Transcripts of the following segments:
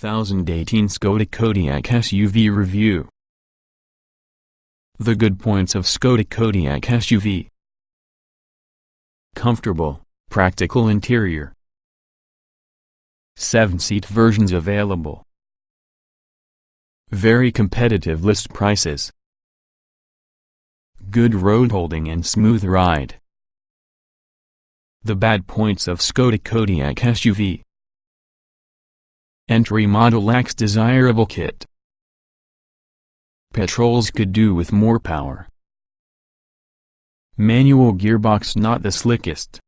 2018 Skoda Kodiaq SUV Review. The good points of Skoda Kodiaq SUV: comfortable, practical interior. 7-seat versions available. Very competitive list prices. Good road holding and smooth ride. The bad points of Skoda Kodiaq SUV: entry model lacks desirable kit. Petrols could do with more power. Manual gearbox not the slickest.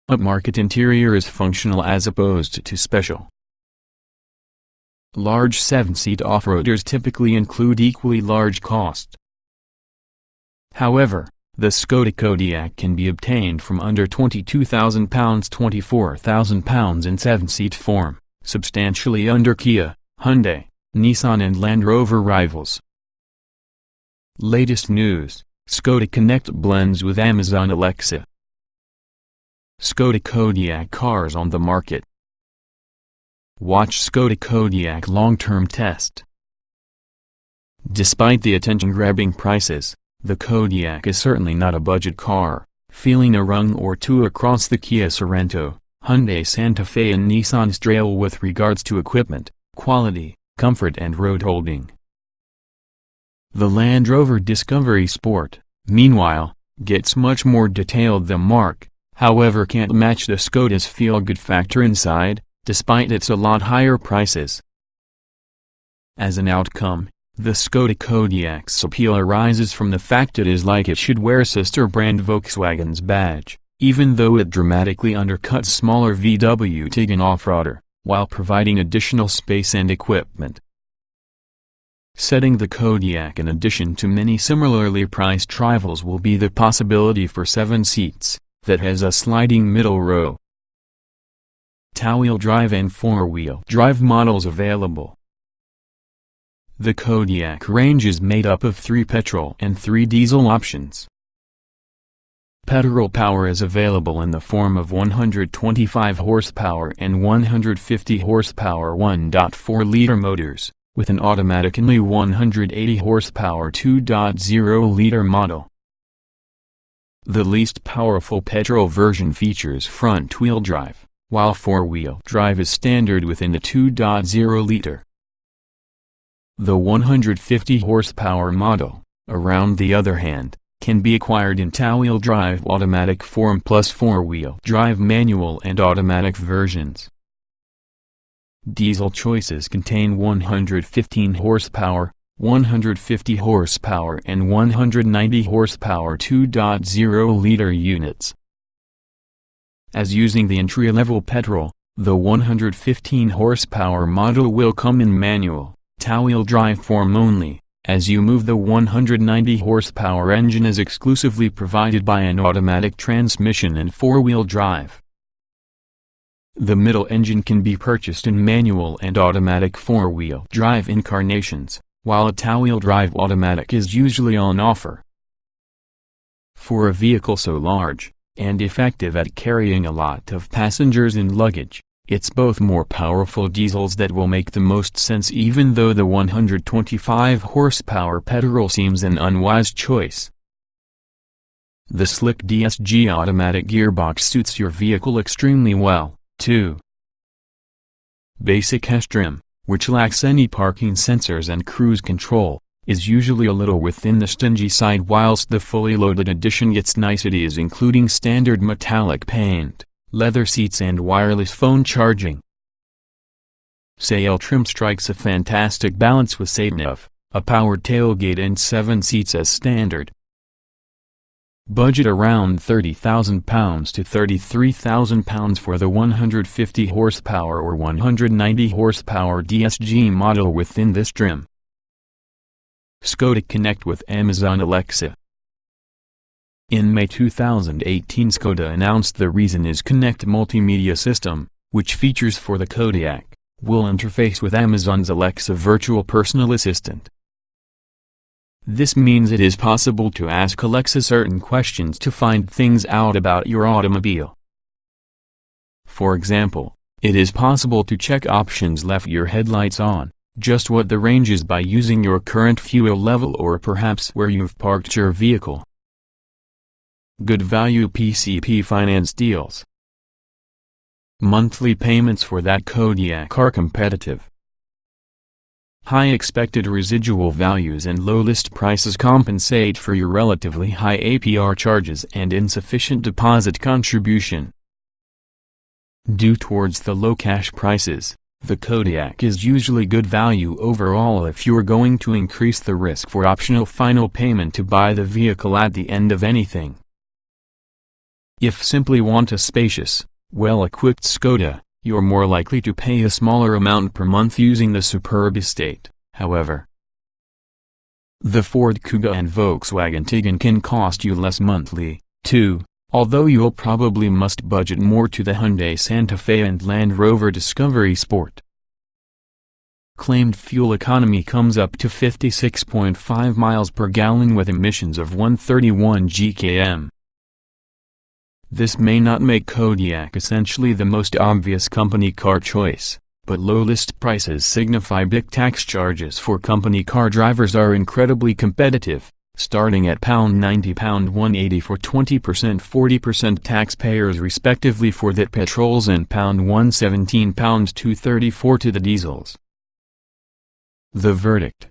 Upmarket interior is functional as opposed to special. Large 7-seat off-roaders typically include equally large cost. However, the Skoda Kodiaq can be obtained from under £22,000, £24,000 in 7-seat form, substantially under Kia, Hyundai, Nissan and Land Rover rivals. Latest news: Skoda Connect blends with Amazon Alexa. Skoda Kodiaq cars on the market. Watch Skoda Kodiaq long-term test. Despite the attention-grabbing prices, the Kodiaq is certainly not a budget car, feeling a rung or two across the Kia Sorento, Hyundai Santa Fe and Nissan's trail with regards to equipment, quality, comfort and road holding. The Land Rover Discovery Sport, meanwhile, gets much more detailed than Mark, however can't match the Skoda's feel-good factor inside, despite its a lot higher prices. As an outcome, the Skoda Kodiaq's appeal arises from the fact it is like it should wear sister brand Volkswagen's badge, even though it dramatically undercuts smaller VW Tiguan off-roader, while providing additional space and equipment. Setting the Kodiaq in addition to many similarly priced rivals will be the possibility for 7 seats, that has a sliding middle row. Two-wheel drive and 4-wheel drive models available. The Kodiaq range is made up of 3 petrol and 3 diesel options. Petrol power is available in the form of 125 horsepower and 150 horsepower 1.4-liter motors, with an automatic only 180 horsepower 2.0-liter model. The least powerful petrol version features front-wheel drive, while 4-wheel drive is standard within the 2.0-liter. The 150 horsepower model, around the other hand, can be acquired in two-wheel drive automatic form plus 4-wheel drive manual and automatic versions. Diesel choices contain 115 horsepower, 150 horsepower and 190 horsepower 2.0-liter units. As using the entry-level petrol, the 115 horsepower model will come in manual, two-wheel drive form only. As you move, the 190 horsepower engine is exclusively provided by an automatic transmission and 4-wheel drive. The middle engine can be purchased in manual and automatic 4-wheel drive incarnations, while a two-wheel drive automatic is usually on offer. For a vehicle so large, and effective at carrying a lot of passengers and luggage, it's both more powerful diesels that will make the most sense, even though the 125 horsepower petrol seems an unwise choice. The slick DSG automatic gearbox suits your vehicle extremely well, too. Basic S-trim, which lacks any parking sensors and cruise control, is usually a little within the stingy side, whilst the fully loaded edition gets niceties including standard metallic paint, leather seats and wireless phone charging. Sail trim strikes a fantastic balance with sunroof, a powered tailgate and 7 seats as standard. Budget around £30,000 to £33,000 for the 150 horsepower or 190 horsepower DSG model within this trim. Skoda Connect with Amazon Alexa. In May 2018, Skoda announced the reason is Connect multimedia system, which features for the Kodiaq, will interface with Amazon's Alexa virtual personal assistant. This means it is possible to ask Alexa certain questions to find things out about your automobile. For example, It is possible to check options left your headlights on, just what the range is by using your current fuel level or perhaps where you've parked your vehicle. Good value PCP finance deals. Monthly payments for that Kodiaq are competitive. High expected residual values and low list prices compensate for your relatively high APR charges and insufficient deposit contribution. Due towards the low cash prices, the Kodiaq is usually good value overall if you're going to increase the risk for optional final payment to buy the vehicle at the end of anything. If simply want a spacious, well-equipped Skoda, you're more likely to pay a smaller amount per month using the superb estate, however. The Ford Kuga and Volkswagen Tiguan can cost you less monthly, too, although you'll probably must budget more to the Hyundai Santa Fe and Land Rover Discovery Sport. Claimed fuel economy comes up to 56.5 miles per gallon with emissions of 131 GkM. This may not make Kodiaq essentially the most obvious company car choice, but low list prices signify big tax charges for company car drivers are incredibly competitive, starting at £90, £180 for 20%, 40% taxpayers respectively for the petrols and £117, £234 to the diesels. The verdict.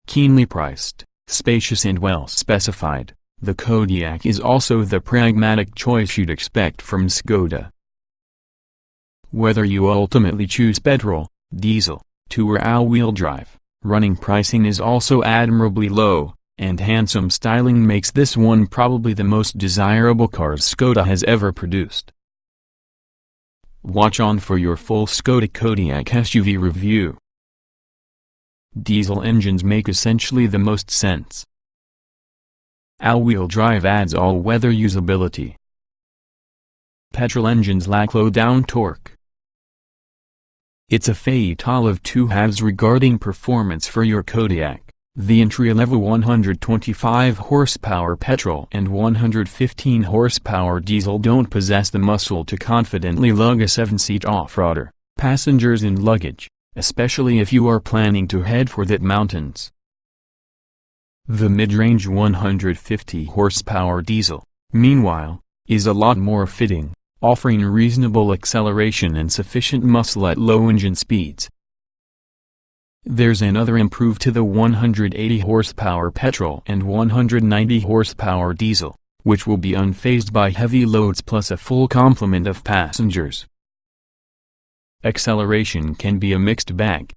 Keenly priced, spacious and well specified, the Kodiaq is also the pragmatic choice you'd expect from Skoda. Whether you ultimately choose petrol, diesel, two or all-wheel drive, running pricing is also admirably low, and handsome styling makes this one probably the most desirable cars Skoda has ever produced. Watch on for your full Skoda Kodiaq SUV review. Diesel engines make essentially the most sense. All-wheel drive adds all-weather usability. Petrol engines lack low-down torque. It's a fatale of two halves regarding performance for your Kodiaq. The entry-level 125 horsepower petrol and 115 horsepower diesel don't possess the muscle to confidently lug a 7-seat off-roader, passengers and luggage, especially if you are planning to head for the mountains. The mid-range 150 horsepower diesel, meanwhile, is a lot more fitting, offering reasonable acceleration and sufficient muscle at low engine speeds. There's another improve to the 180 horsepower petrol and 190 horsepower diesel, which will be unfazed by heavy loads plus a full complement of passengers. Acceleration can be a mixed bag.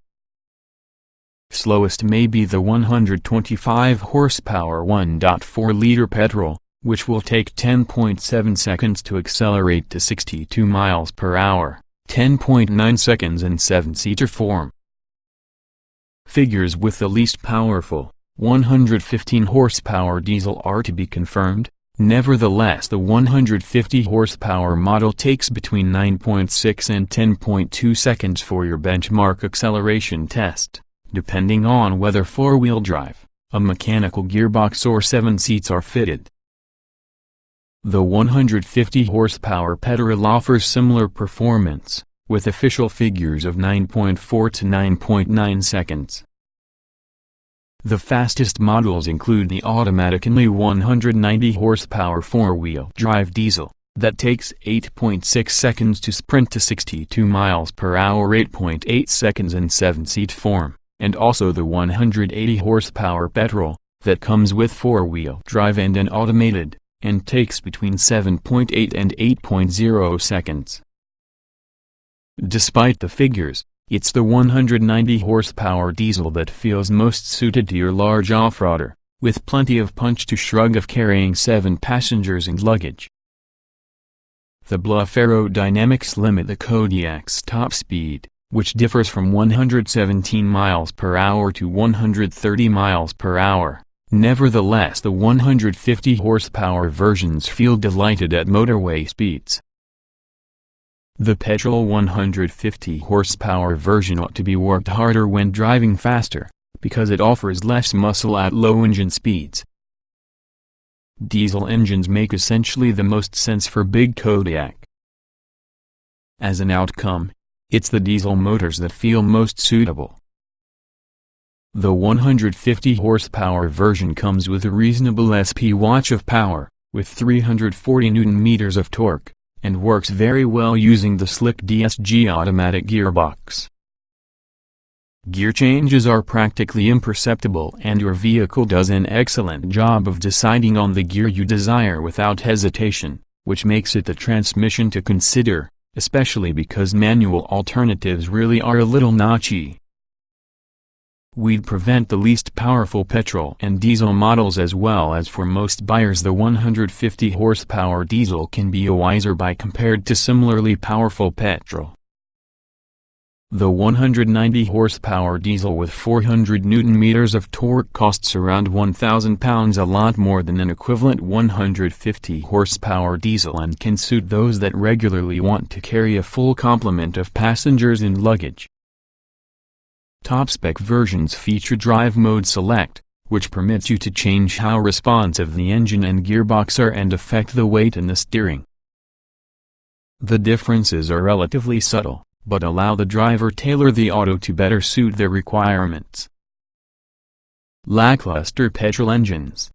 Slowest may be the 125 horsepower 1.4-liter petrol, which will take 10.7 seconds to accelerate to 62 miles per hour, 10.9 seconds in 7-seater form. Figures with the least powerful, 115 horsepower diesel are to be confirmed. Nevertheless, the 150 horsepower model takes between 9.6 and 10.2 seconds for your benchmark acceleration test, depending on whether four-wheel drive, a mechanical gearbox or 7 seats are fitted. The 150 horsepower petrol offers similar performance, with official figures of 9.4 to 9.9 seconds. The fastest models include the automatic only 190 horsepower four-wheel drive diesel, that takes 8.6 seconds to sprint to 62 miles per hour, 8.8 seconds in 7-seat form, and also the 180 horsepower petrol, that comes with four-wheel drive and an automated, and takes between 7.8 and 8.0 seconds. Despite the figures, it's the 190 horsepower diesel that feels most suited to your large off-roader, with plenty of punch to shrug of carrying 7 passengers and luggage. The bluff aerodynamics limit the Kodiaq's top speed, which differs from 117 miles per hour to 130 miles per hour. Nevertheless, the 150 horsepower versions feel delighted at motorway speeds. The petrol 150 horsepower version ought to be worked harder when driving faster, because it offers less muscle at low engine speeds. Diesel engines make essentially the most sense for big Kodiaq. As an outcome, it's the diesel motors that feel most suitable. The 150 horsepower version comes with a reasonable SP watch of power, with 340 Nm of torque, and works very well using the slick DSG automatic gearbox. Gear changes are practically imperceptible and your vehicle does an excellent job of deciding on the gear you desire without hesitation, which makes it the transmission to consider, especially because manual alternatives really are a little notchy. We'd prevent the least powerful petrol and diesel models as well as for most buyers the 150 horsepower diesel can be a wiser buy compared to similarly powerful petrol. The 190 horsepower diesel with 400 Nm of torque costs around £1,000, a lot more than an equivalent 150 horsepower diesel, and can suit those that regularly want to carry a full complement of passengers and luggage. Top-spec versions feature Drive Mode Select, which permits you to change how responsive the engine and gearbox are and affect the weight in the steering. The differences are relatively subtle, but allow the driver tailor the auto to better suit their requirements. Lackluster petrol engines.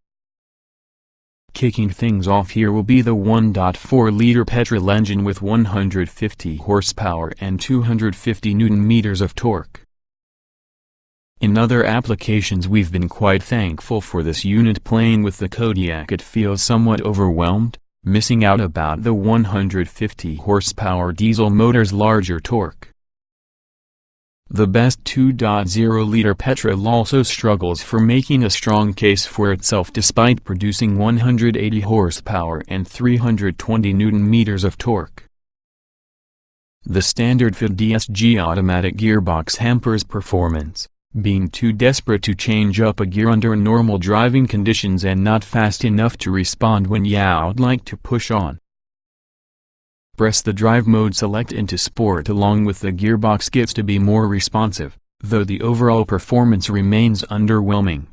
Kicking things off here will be the 1.4-liter petrol engine with 150 horsepower and 250 Nm of torque. In other applications we've been quite thankful for this unit. Playing with the Kodiaq it feels somewhat overwhelmed, missing out about the 150 horsepower diesel motor's larger torque. The best 2.0-liter petrol also struggles for making a strong case for itself despite producing 180 horsepower and 320 Nm of torque. The standard-fit DSG automatic gearbox hampers performance, being too desperate to change up a gear under normal driving conditions and not fast enough to respond when you'd like to push on. Press the Drive Mode Select into Sport along with the gearbox gets to be more responsive, though the overall performance remains underwhelming.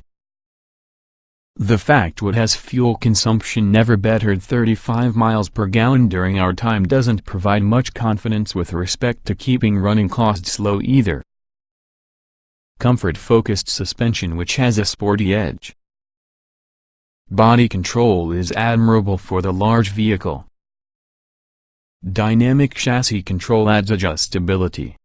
The fact it has fuel consumption never bettered 35 miles per gallon during our time doesn't provide much confidence with respect to keeping running costs low either. Comfort-focused suspension which has a sporty edge. Body control is admirable for the large vehicle. Dynamic chassis control adds adjustability.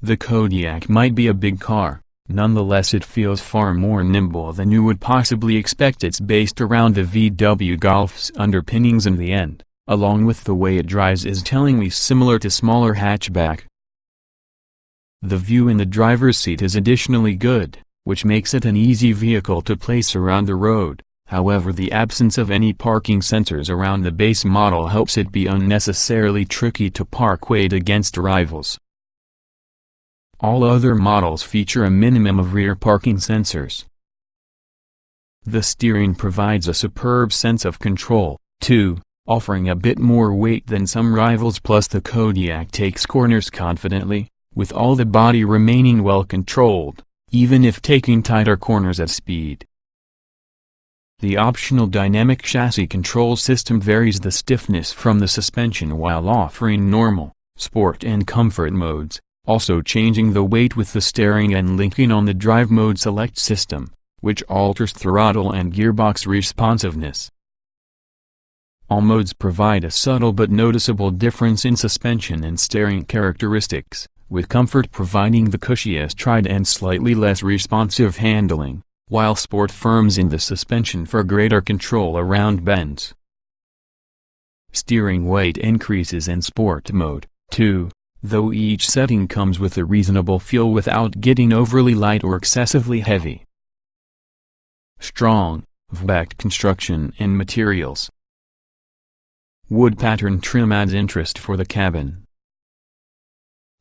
The Kodiaq might be a big car, nonetheless it feels far more nimble than you would possibly expect. It's based around the VW Golf's underpinnings in the end, along with the way it drives is tellingly similar to smaller hatchback. The view in the driver's seat is additionally good, which makes it an easy vehicle to place around the road. However, the absence of any parking sensors around the base model helps it be unnecessarily tricky to park weighed against rivals. All other models feature a minimum of rear parking sensors. The steering provides a superb sense of control, too, offering a bit more weight than some rivals. Plus the Kodiaq takes corners confidently, with all the body remaining well controlled, even if taking tighter corners at speed. The optional dynamic chassis control system varies the stiffness from the suspension while offering normal, sport and comfort modes, also changing the weight with the steering and linking on the Drive Mode Select system, which alters throttle and gearbox responsiveness. All modes provide a subtle but noticeable difference in suspension and steering characteristics, with comfort providing the cushiest ride and slightly less responsive handling, while sport firms in the suspension for greater control around bends. Steering weight increases in sport mode, too, though each setting comes with a reasonable feel without getting overly light or excessively heavy. Strong, V-backed construction and materials. Wood pattern trim adds interest for the cabin.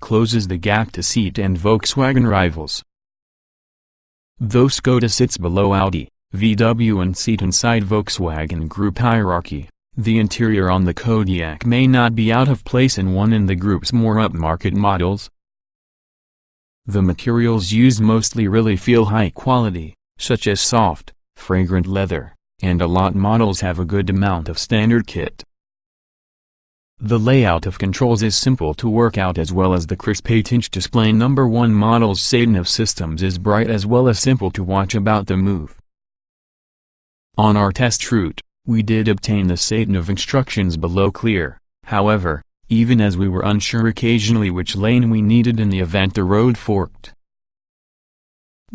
Closes the gap to SEAT and Volkswagen rivals. Though Skoda sits below Audi, VW and SEAT inside Volkswagen Group hierarchy, the interior on the Kodiaq may not be out of place in one in the group's more upmarket models. The materials used mostly really feel high quality, such as soft, fragrant leather, and a lot models have a good amount of standard kit. The layout of controls is simple to work out, as well as the crisp 8-inch display. Number 1 model's SEAT of systems is bright as well as simple to watch about the move. On our test route, we did obtain the SEAT of instructions below clear. However, even as we were unsure occasionally which lane we needed in the event the road forked.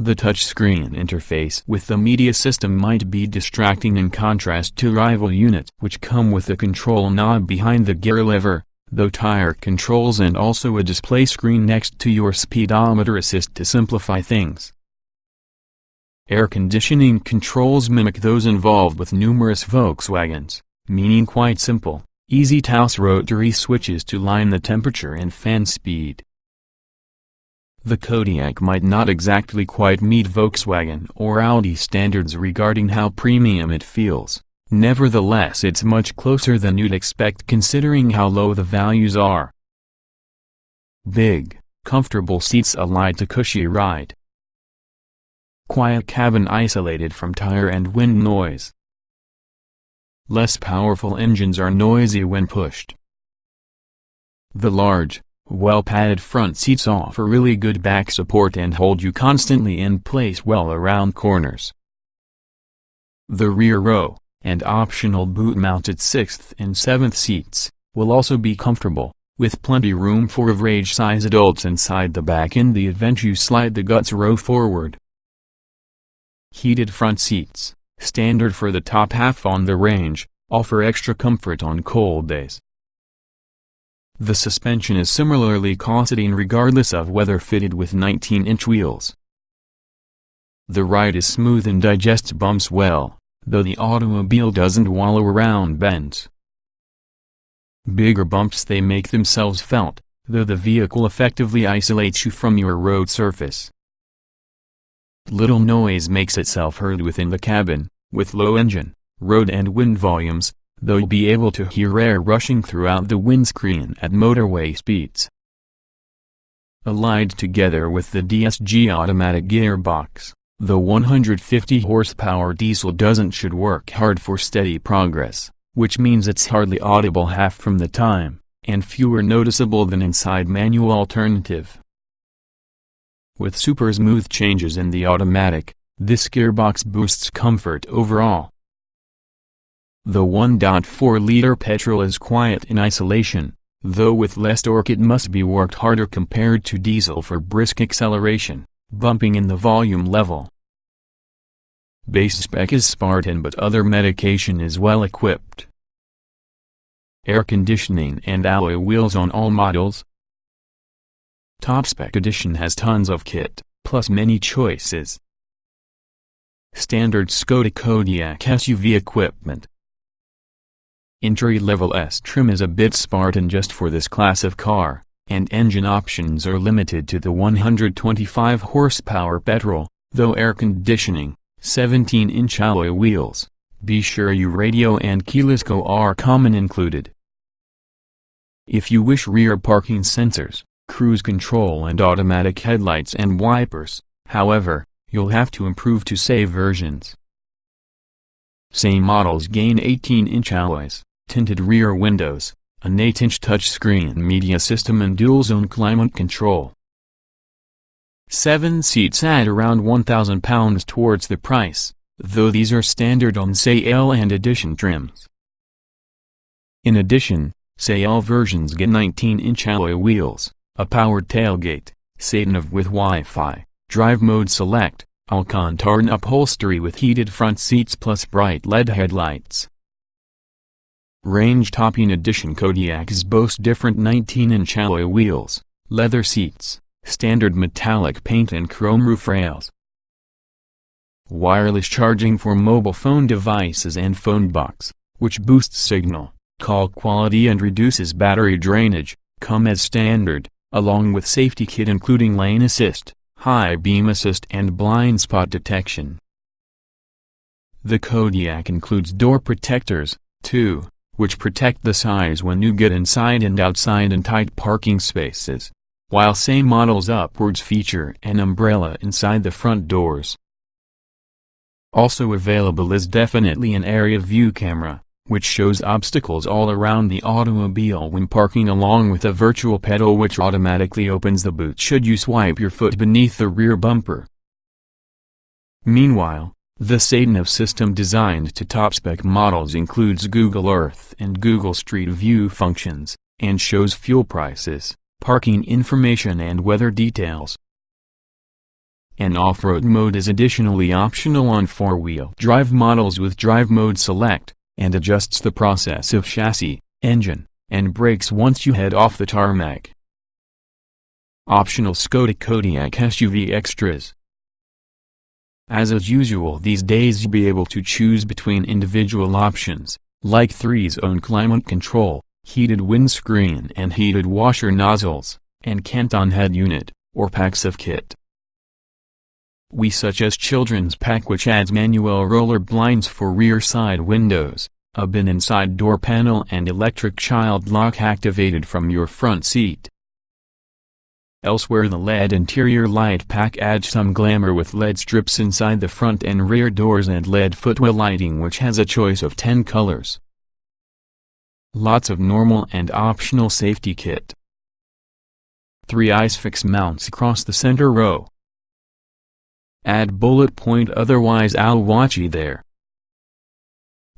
The touchscreen interface with the media system might be distracting in contrast to rival units which come with a control knob behind the gear lever, though tire controls and also a display screen next to your speedometer assist to simplify things. Air conditioning controls mimic those involved with numerous Volkswagens, meaning quite simple, easy toss rotary switches to line the temperature and fan speed. The Kodiaq might not exactly quite meet Volkswagen or Audi standards regarding how premium it feels. Nevertheless, it's much closer than you'd expect considering how low the values are. Big, comfortable seats allied to cushy ride. Quiet cabin isolated from tire and wind noise. Less powerful engines are noisy when pushed. The large, well-padded front seats offer really good back support and hold you constantly in place well around corners. The rear row, and optional boot-mounted 6th and 7th seats, will also be comfortable, with plenty room for average-size adults inside the back in the event you slide the guts row forward. Heated front seats, standard for the top half on the range, offer extra comfort on cold days. The suspension is similarly cosseting regardless of whether fitted with 19-inch wheels. The ride is smooth and digests bumps well, though the automobile doesn't wallow around bends. Bigger bumps, they make themselves felt, though the vehicle effectively isolates you from your road surface. Little noise makes itself heard within the cabin, with low engine, road and wind volumes, though you'll be able to hear air rushing throughout the windscreen at motorway speeds. Allied together with the DSG automatic gearbox, the 150 horsepower diesel should work hard for steady progress, which means it's hardly audible half from the time, and fewer noticeable than inside manual alternative. With super smooth changes in the automatic, this gearbox boosts comfort overall. The 1.4-liter petrol is quiet in isolation, though with less torque it must be worked harder compared to diesel for brisk acceleration, bumping in the volume level. Base spec is Spartan, but other medication is well equipped. Air conditioning and alloy wheels on all models. Top spec edition has tons of kit, plus many choices. Standard Skoda Kodiaq SUV equipment. Entry-level S trim is a bit Spartan just for this class of car, and engine options are limited to the 125 horsepower petrol, though air conditioning, 17-inch alloy wheels, be sure you radio and keyless go are common included. If you wish rear parking sensors, cruise control and automatic headlights and wipers, however, you'll have to improve to save versions. Same models gain 18-inch alloys, tinted rear windows, an 8-inch touchscreen media system and dual-zone climate control. 7 seats add around £1,000 towards the price, though these are standard on SEAT and Edition trims. In addition, SEAT versions get 19-inch alloy wheels, a powered tailgate, SEAT with Wi-Fi, drive mode select, Alcantara upholstery with heated front seats plus bright LED headlights. Range-topping edition Kodiaqs boast different 19-inch alloy wheels, leather seats, standard metallic paint and chrome roof rails. Wireless charging for mobile phone devices and phone box, which boosts signal, call quality and reduces battery drainage, come as standard, along with safety kit including lane assist, high beam assist and blind spot detection. The Kodiaq includes door protectors, too, which protect the sides when you get inside and outside in tight parking spaces, while same models upwards feature an umbrella inside the front doors. Also available is definitely an area view camera, which shows obstacles all around the automobile when parking, along with a virtual pedal which automatically opens the boot should you swipe your foot beneath the rear bumper. Meanwhile, the SEAT nav system designed to top-spec models includes Google Earth and Google Street View functions, and shows fuel prices, parking information and weather details. An off-road mode is additionally optional on four-wheel drive models with Drive Mode Select, and adjusts the process of chassis, engine, and brakes once you head off the tarmac. Optional Skoda Kodiaq SUV extras. As is usual these days, you'll be able to choose between individual options, like 3-zone climate control, heated windscreen and heated washer nozzles, and Canton head unit, or packs of kit. We such as children's pack which adds manual roller blinds for rear side windows, a bin inside door panel and electric child lock activated from your front seat. Elsewhere the LED interior light pack adds some glamour with LED strips inside the front and rear doors and LED footwell lighting which has a choice of 10 colors. Lots of normal and optional safety kit. 3 ISOFIX mounts across the center row. Add bullet point otherwise I'll watch you there.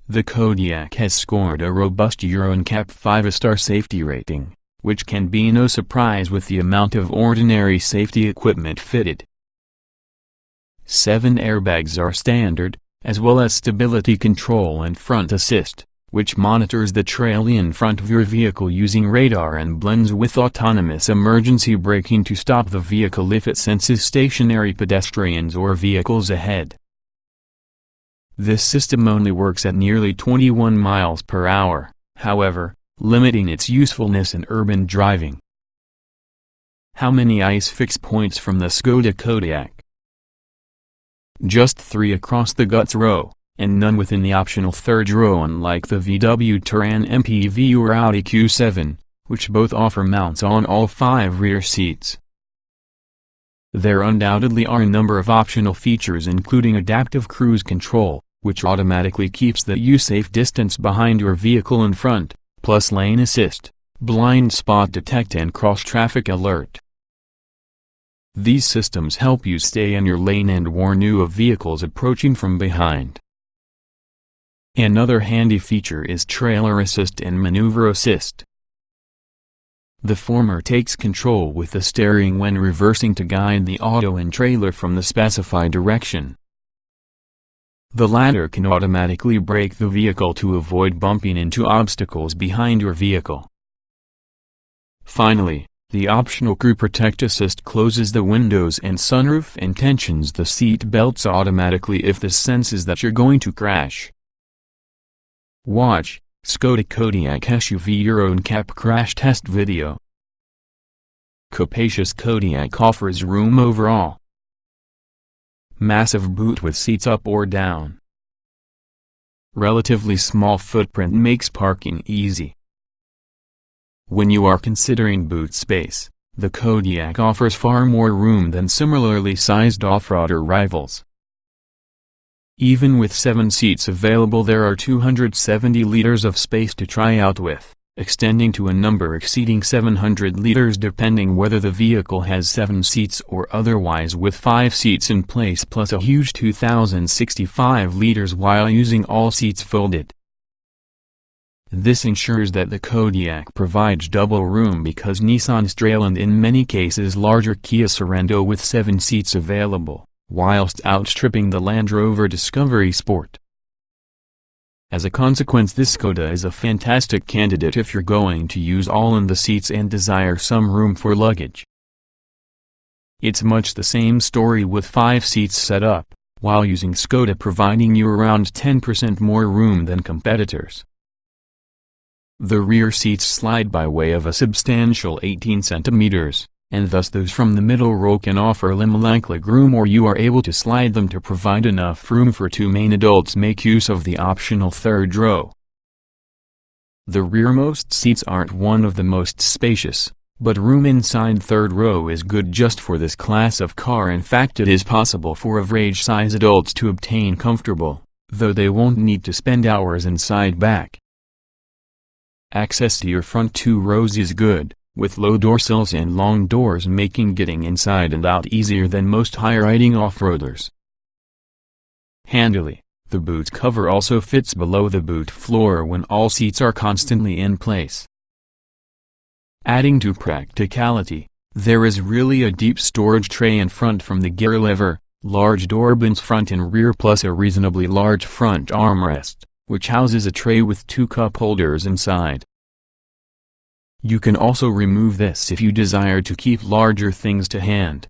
The Kodiaq has scored a robust Euro NCAP 5-star safety rating, which can be no surprise with the amount of ordinary safety equipment fitted. 7 airbags are standard, as well as stability control and front assist, which monitors the trailer in front of your vehicle using radar and blends with autonomous emergency braking to stop the vehicle if it senses stationary pedestrians or vehicles ahead. This system only works at nearly 21 miles per hour, however, limiting its usefulness in urban driving. How many ISOFIX points from the Skoda Kodiaq? Just 3 across the guts row, and none within the optional third row unlike the VW Touran MPV or Audi Q7, which both offer mounts on all 5 rear seats. There undoubtedly are a number of optional features including adaptive cruise control, which automatically keeps the safe distance behind your vehicle in front, plus lane assist, blind spot detect and cross-traffic alert. These systems help you stay in your lane and warn you of vehicles approaching from behind. Another handy feature is trailer assist and maneuver assist. The former takes control with the steering when reversing to guide the auto and trailer from the specified direction. The latter can automatically brake the vehicle to avoid bumping into obstacles behind your vehicle. Finally, the optional Crew Protect Assist closes the windows and sunroof and tensions the seat belts automatically if this senses that you're going to crash. Watch Skoda Kodiaq SUV Euro NCAP crash test video. Capacious Kodiaq offers room overall. Massive boot with seats up or down. Relatively small footprint makes parking easy. When you are considering boot space, the Kodiaq offers far more room than similarly sized off-roader rivals. Even with 7 seats available, there are 270 liters of space to try out with, extending to a number exceeding 700 liters depending whether the vehicle has 7 seats or otherwise with 5 seats in place plus a huge 2065 liters while using all seats folded. This ensures that the Kodiaq provides double room because Nissan's Trail and in many cases larger Kia Sorento with 7 seats available, whilst outstripping the Land Rover Discovery Sport. As a consequence, this Skoda is a fantastic candidate if you're going to use all in the seats and desire some room for luggage. It's much the same story with 5 seats set up, while using Skoda providing you around 10% more room than competitors. The rear seats slide by way of a substantial 18 centimeters, and thus those from the middle row can offer limo-like legroom, or you are able to slide them to provide enough room for 2 main adults. Make use of the optional third row. The rearmost seats aren't one of the most spacious, but room inside third row is good just for this class of car. In fact, it is possible for average-size adults to obtain comfortable, though they won't need to spend hours inside back. Access to your front 2 rows is good, with low door sills and long doors making getting inside and out easier than most high-riding off-roaders. Handily, the boot cover also fits below the boot floor when all seats are constantly in place. Adding to practicality, there is really a deep storage tray in front from the gear lever, large door bins front and rear plus a reasonably large front armrest, which houses a tray with 2 cup holders inside. You can also remove this if you desire to keep larger things to hand.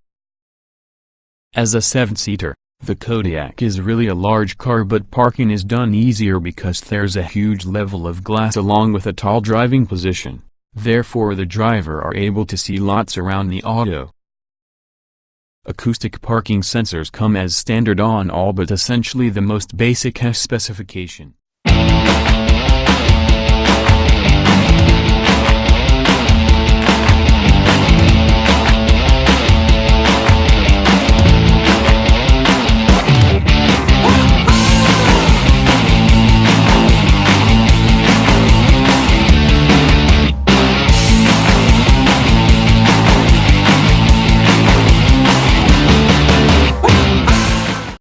As a 7-seater, the Kodiaq is really a large car, but parking is done easier because there's a huge level of glass along with a tall driving position, therefore the driver are able to see lots around the auto. Acoustic parking sensors come as standard on all but essentially the most basic specification.